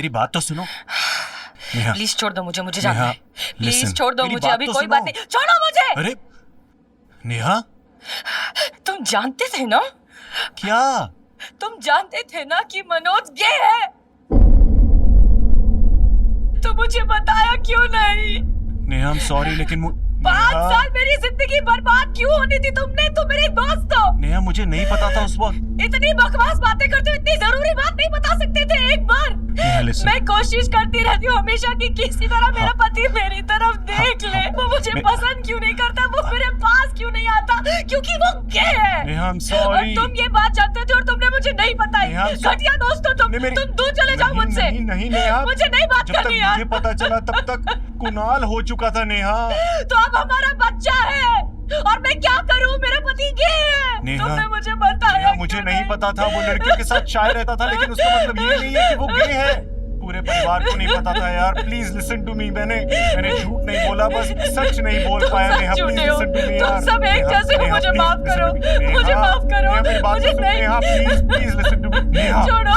मेरी बात तो सुनो नेहा। प्लीज छोड़ दो मुझे, मुझे जाना नेहा, है। प्लीज listen, छोड़ दो मेरी मुझे, बात अभी तो कोई सुनो। बात नहीं, छोड़ो मुझे। अरे नेहा, तुम जानते थे ना, क्या? तुम जानते थे ना कि मनोज गे है, तो मुझे बताया क्यों नहीं? नेहा आई एम सॉरी लेकिन 5 साल मेरी जिंदगी बर्बाद क्यों होनी थी? तुमने, तुम मेरे दोस्त हो। नेहा मुझे नहीं पता था उस वक्त। इतनी बकवास बातें करते हो, इतनी जरूरी बात नहीं बता सकते थे एक बार? नेहा listen। मैं कोशिश करती रहती हूँ हमेशा कि किसी तरह मेरा पति मेरी तरफ देख ले। वो मुझे पसंद क्यों नहीं करता, वो मेरे पास क्यों नहीं आता? क्योंकि वो गे है। नेहा आई एम और सॉरी। तुम ये बात जानते थे और तुमने मुझे नहीं बताई। घटिया दोस्त हो तुम। तुम दूर चले जाओ मुझसे। नहीं नेहा, मुझे नहीं बात जब तक करनी यार। मुझे पता चला तब तक कुणाल हो चुका था नेहा। तो अब हमारा बच्चा है और मैं क्या करूं? मेरा पति गे है। तुमने मुझे बताया मुझे नहीं पता था। वो लड़के के साथ शायद रहता था, लेकिन उसका मतलब ये नहीं है कि वो गे है। पूरे परिवार को नहीं पता था यार। Please listen to me. मैंने झूठ नहीं बोला, बस सच नहीं बोल पाया Neha. Please listen to me यार। तुम सब एक जैसे हो, मुझे माफ करो, मुझे माफ करो। मेरी बात मुझे सुन नहीं, Neha, please listen to me Neha. छोड़ो।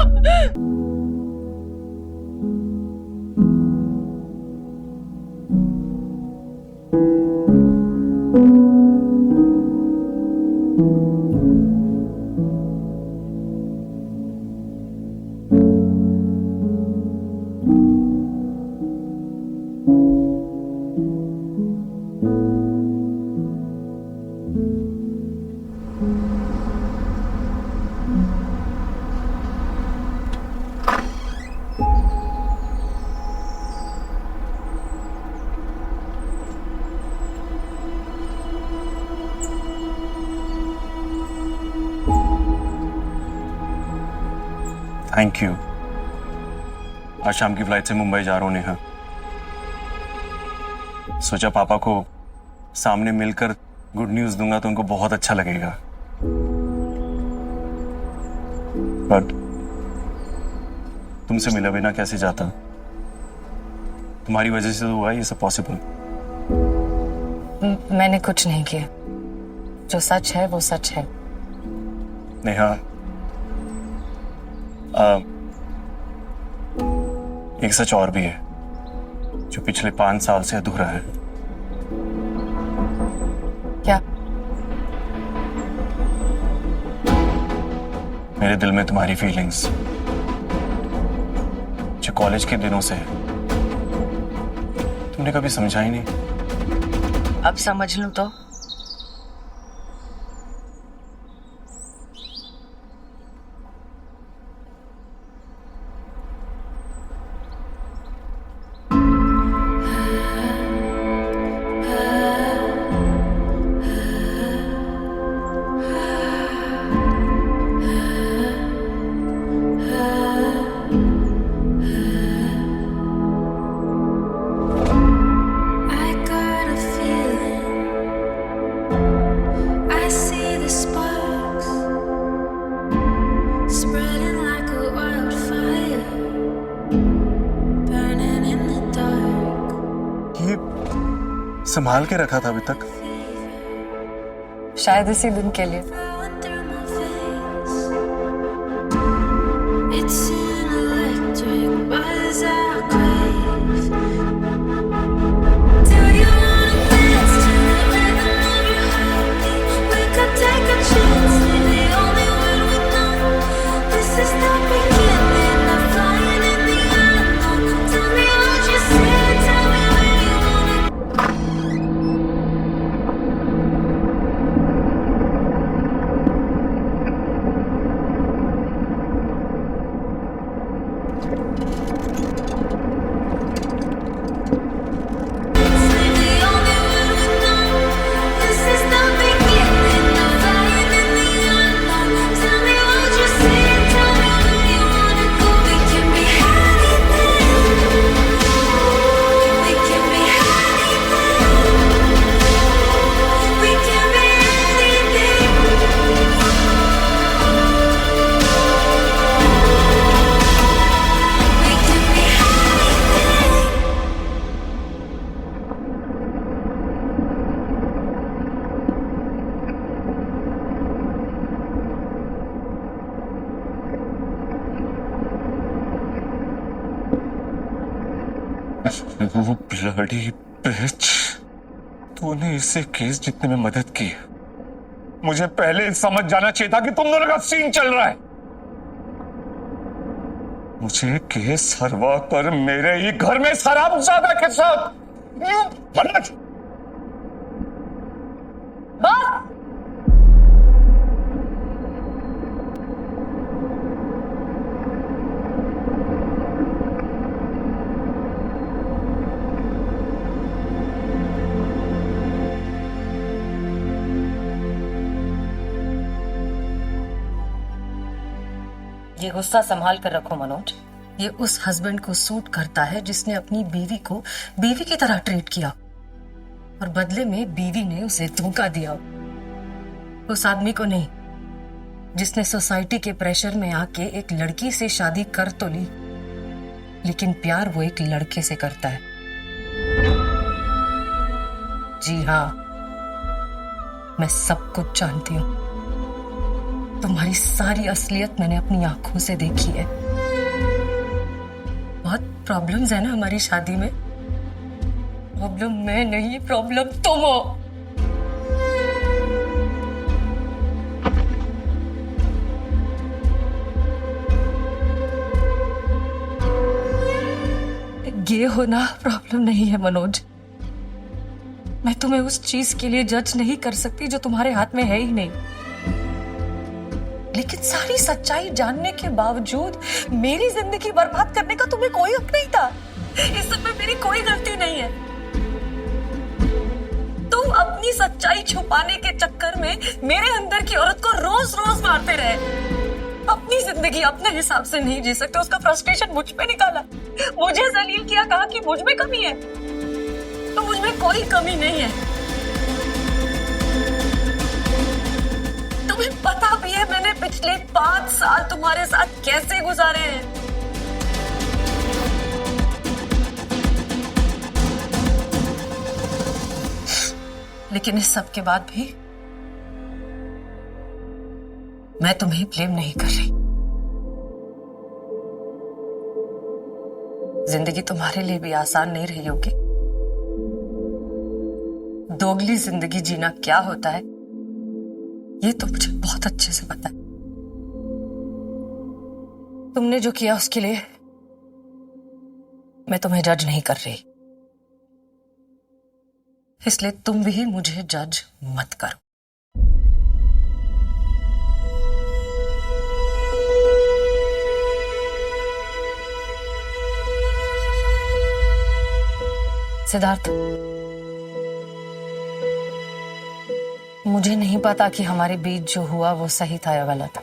Thank you. आज शाम की फ्लाइट से मुंबई जा रहा हूँ नेहा। सोचा पापा को सामने मिलकर गुड न्यूज दूंगा तो उनको बहुत अच्छा लगेगा। बट तुमसे मिला बिना कैसे जाता? तुम्हारी वजह से तो हुआ ये सब पॉसिबल। मैंने कुछ नहीं किया। जो सच है वो सच है। नेहा, एक सच और भी है जो पिछले 5 साल से अधूरा है। क्या? मेरे दिल में तुम्हारी फीलिंग्स जो कॉलेज के दिनों से है, तुमने कभी समझा ही नहीं। अब समझ लूं तो? संभाल के रखा था अभी तक। शायद इसी दिन के लिए। वो ब्लडी बिच, तूने इससे केस जीतने में मदद की। मुझे पहले समझ जाना चाहिए था कि तुम दोनों का सीन चल रहा है। मुझे केस हरवा कर मेरे ही घर में शराबजादा के साथ बस। ये गुस्सा संभाल कर रखो मनोज। ये उस हस्बैंड को सूट करता है जिसने अपनी बीवी को बीवी की तरह ट्रीट किया और बदले में बीवी ने उसे धोखा दिया। उस आदमी को नहीं जिसने सोसाइटी के प्रेशर में आके एक लड़की से शादी कर तो ली, लेकिन प्यार वो एक लड़के से करता है। जी हाँ, मैं सब कुछ जानती हूं। तुम्हारी सारी असलियत मैंने अपनी आंखों से देखी है। बहुत प्रॉब्लम्स है ना हमारी शादी में। प्रॉब्लम मैं नहीं, प्रॉब्लम तुम हो। ये होना प्रॉब्लम नहीं है मनोज। मैं तुम्हें उस चीज के लिए जज नहीं कर सकती जो तुम्हारे हाथ में है ही नहीं, लेकिन सारी सच्चाई जानने के बावजूद मेरी जिंदगी बर्बाद करने का तुम्हें कोई हक नहीं था। इस सब में मेरी कोई गलती नहीं है। तुम अपनी सच्चाई छुपाने के चक्कर में मेरे अंदर की औरत को रोज रोज मारते रहे। अपनी जिंदगी अपने हिसाब से नहीं जी सकते, उसका फ्रस्ट्रेशन मुझ पे निकाला। मुझे जलील किया, कहा कि मुझ में कमी है, तो मुझ में कोई कमी नहीं है। तुम्हें पता भी है मैंने पिछले 5 साल तुम्हारे साथ कैसे गुजारे हैं। लेकिन इस सब के बाद भी मैं तुम्हें ब्लेम नहीं कर रही। जिंदगी तुम्हारे लिए भी आसान नहीं रही होगी। दोगली जिंदगी जीना क्या होता है ये तो मुझे बहुत अच्छे से पता है। तुमने जो किया उसके लिए मैं तुम्हें जज नहीं कर रही, इसलिए तुम भी मुझे जज मत करो। सिद्धार्थ, मुझे नहीं पता कि हमारे बीच जो हुआ वो सही था या गलत।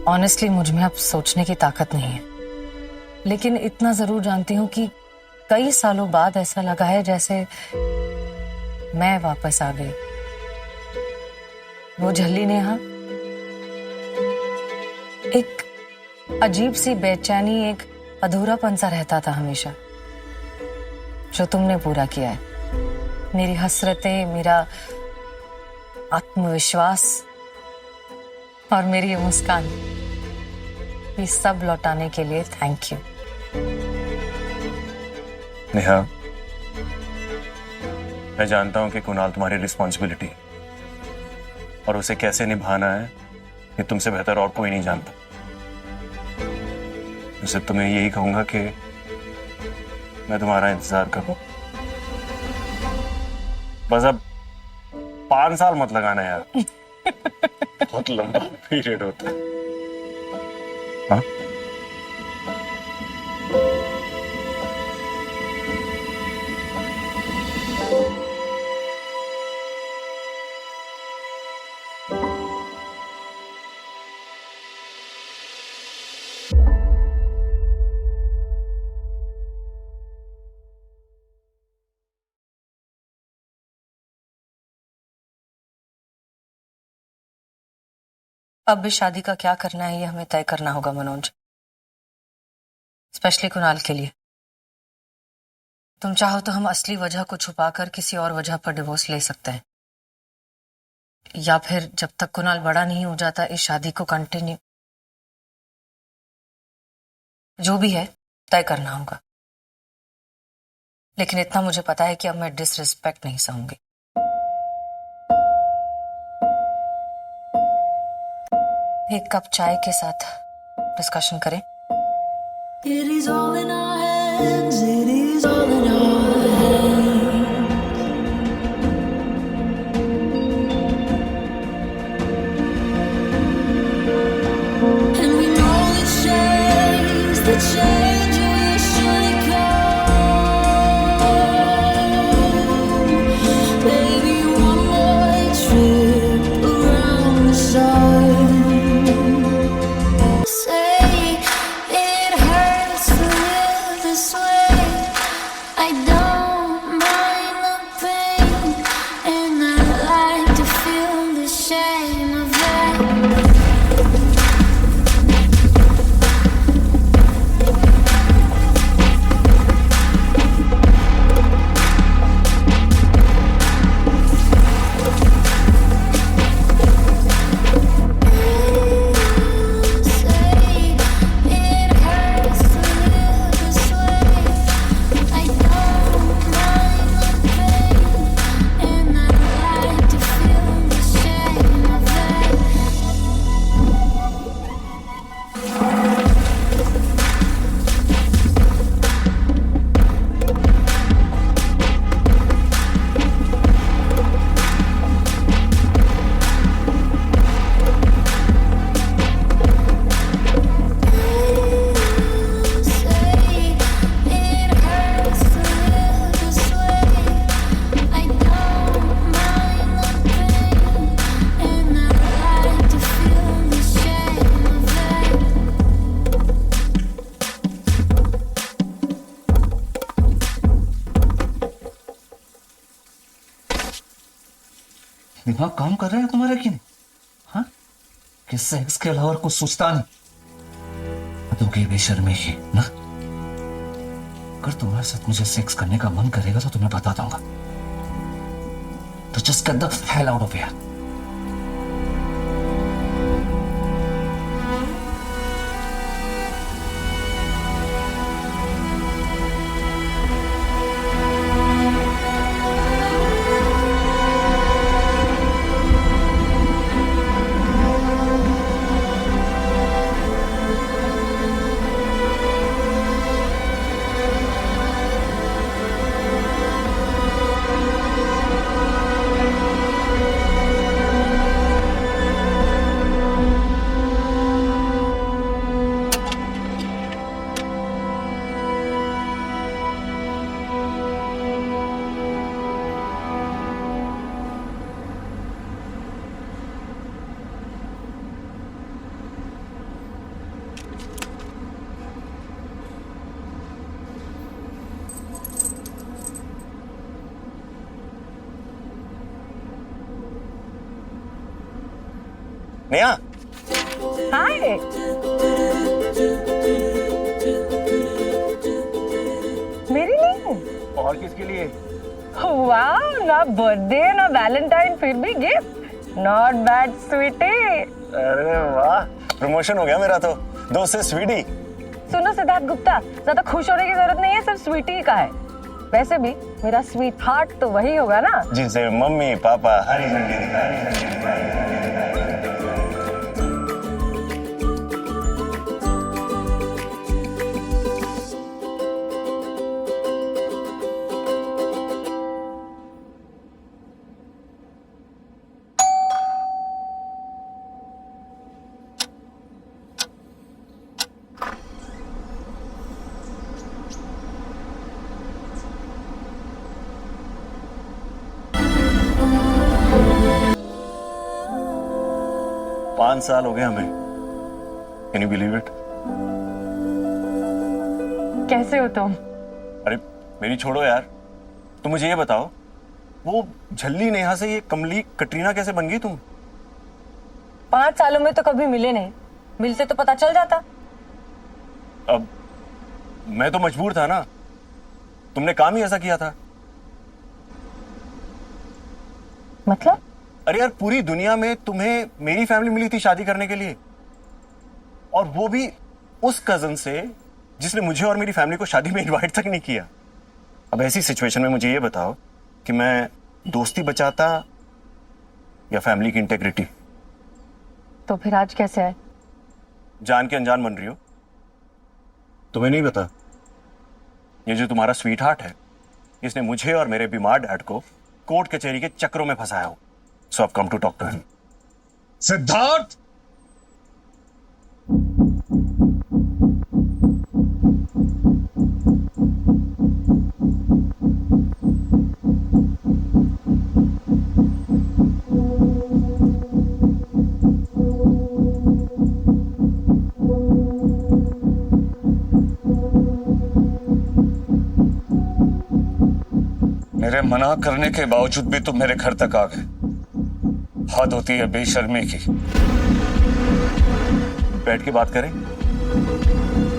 ऑनेस्टली मुझ में अब सोचने की ताकत नहीं है, लेकिन इतना जरूर जानती हूं कि कई सालों बाद ऐसा लगा है जैसे मैं वापस आ गई। वो झल्ली नेहा, एक अजीब सी बेचैनी, एक अधूरापन सा रहता था हमेशा, जो तुमने पूरा किया है। मेरी हसरतें, मेरा आत्मविश्वास और मेरी ये मुस्कान, ये सब लौटाने के लिए थैंक यू। नेहा, मैं जानता हूं कि कुणाल तुम्हारी रिस्पॉन्सिबिलिटी और उसे कैसे निभाना है ये तुमसे बेहतर और कोई नहीं जानता। वैसे तुम्हें यही कहूंगा कि मैं तुम्हारा इंतजार करूं। बस अब 5 साल मत लगाना यार। बहुत लंबा पीरियड होता है। हाँ? अब भी शादी का क्या करना है ये हमें तय करना होगा मनोज, स्पेशली कुणाल के लिए। तुम चाहो तो हम असली वजह को छुपाकर किसी और वजह पर डिवोर्स ले सकते हैं, या फिर जब तक कुणाल बड़ा नहीं हो जाता इस शादी को कंटिन्यू। जो भी है तय करना होगा। लेकिन इतना मुझे पता है कि अब मैं डिसरिस्पेक्ट नहीं सहूंगी। एक कप चाय के साथ डिस्कशन करें। It is all in our hands, it is all in our hands. And we know the change will surely come. Baby, one more trip around the sun. Say it hurts to live this way. I don't mind the pain, and I like to feel the shame of it. Say it hurts to live this way. I don't mind the pain, and I like to feel the shame of it. Say it hurts to live this way. I don't mind the pain, and I like to feel the shame of it. दिमाग काम कर रहा है तुम्हारा कि नहीं? हाँ, कि सेक्स के अलावा और कुछ सोचता नहीं तो की बेशर्मी की ना। अगर तुम्हारे साथ मुझे सेक्स करने का मन करेगा तो तुम्हें बता दूंगा। तो just get the hell out of here. Neha, hi. मेरे लिए? और किसके लिए? वाह, ना बर्थडे ना वैलेंटाइन, फिर भी गिफ्ट। Not bad Sweety. अरे वाह, प्रमोशन हो गया मेरा तो। दोस्त से स्वीटी। सुनो सिद्धार्थ गुप्ता, ज्यादा खुश होने की जरूरत नहीं है, सिर्फ स्वीटी का है। वैसे भी मेरा स्वीट हार्ट तो वही होगा ना जिसे मम्मी पापा हरी झंडी दिखाई। पांच साल हो गए हमें। Can you believe it? कैसे हो तुम? अरे मेरी छोड़ो यार, तुम मुझे ये बताओ, वो झल्ली नेहा से ये कमली कटरीना कैसे बन गई तुम? 5 सालों में तो कभी मिले नहीं, मिलते तो पता चल जाता। अब मैं तो मजबूर था ना, तुमने काम ही ऐसा किया था। मतलब? अरे यार, पूरी दुनिया में तुम्हें मेरी फैमिली मिली थी शादी करने के लिए, और वो भी उस कजन से जिसने मुझे और मेरी फैमिली को शादी में इनवाइट तक नहीं किया। अब ऐसी सिचुएशन में मुझे ये बताओ कि मैं दोस्ती बचाता या फैमिली की इंटेग्रिटी? तो फिर आज कैसे आए? जान के अनजान बन रही हो? तुम्हें नहीं पता, ये जो तुम्हारा स्वीट हार्ट है, इसने मुझे और मेरे बीमार डैड को कोर्ट कचहरी के चक्रों में फंसाया हो। So I come to talk to him. Siddharth, मेरे मना करने के बावजूद भी तुम मेरे घर तक आ गए। हद होती है बेशर्मी की। बैठ के बात करें।